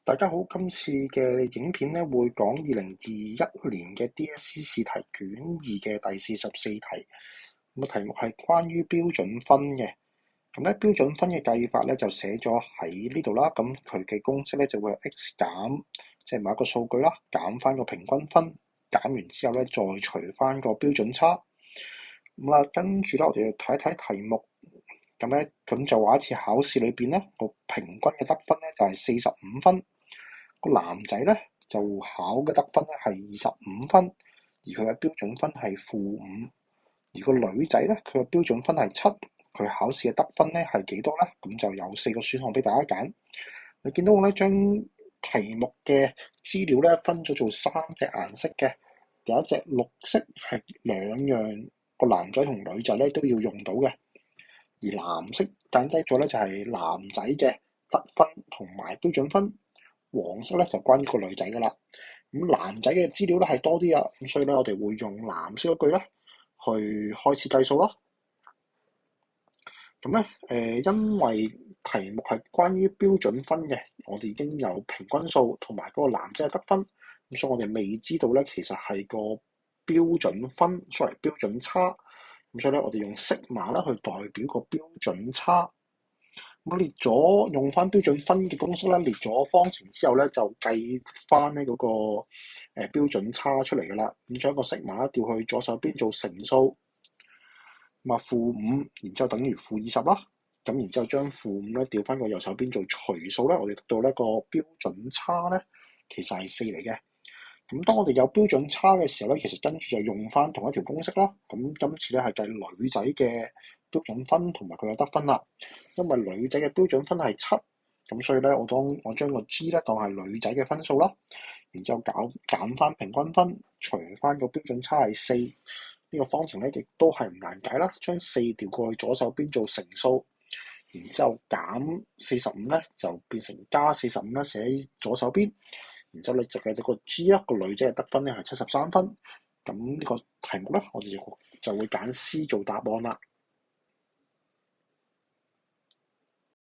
大家好，今次嘅影片咧會講2021年嘅 DSE 試題卷2嘅第44題。咁題目係關於標準分嘅。咁咧標準分嘅計法咧就寫咗喺呢度啦。咁佢嘅公式咧就會有 x 減，即係某一個數據啦，減翻個平均分，減完之後咧再除翻個標準差。跟住咧我哋要睇一睇題目。咁就話一次考試裏邊咧個平均嘅得分咧就係45分。個男仔咧就考嘅得分咧係25分，而佢嘅標準分係-5。而個女仔咧佢嘅標準分係7，佢考試嘅得分咧係幾多咧？咁就有4個選項俾大家揀。你見到我咧將題目嘅資料咧分咗做3隻顏色嘅，有一隻綠色係兩樣個男仔同女仔咧都要用到嘅，而藍色揀低咗咧就係男仔嘅得分同埋標準分。黃色咧就關於個女仔噶啦，咁男仔嘅資料咧係多啲啊，咁所以咧我哋會用藍色嗰句咧去開始計數咯。咁咧因為題目係關於標準分嘅，我哋已經有平均數同埋嗰個男仔嘅得分，咁所以我哋未知道咧其實係個標準分，sorry標準差，咁所以咧我哋用色碼啦去代表個標準差。咁列咗用翻標準分嘅公式咧，列咗方程之後咧，就計翻呢嗰個標準差出嚟噶啦。咁將個色碼調去左手邊做乘數，咁-5，然之後等於-20啦。咁然之後將-5咧調翻個右手邊做除數咧，我哋得到呢個標準差咧，其實係4嚟嘅。咁當我哋有標準差嘅時候咧，其實跟住就用翻同一條公式啦。咁今次咧係計女仔嘅標準分同埋佢嘅得分啦。因為女仔嘅標準分係7，咁所以咧我將個 G 咧當係女仔嘅分數啦。然之後減翻平均分，除翻個標準差係4。呢個方程咧亦都係唔難解啦。將4調過去左手邊做乘數，然之後減45咧就變成加45啦，寫喺左手邊。然之後你就計到個 G 啦，個女仔嘅得分咧係73分。咁呢個題目咧，我哋就會揀 C 做答案啦。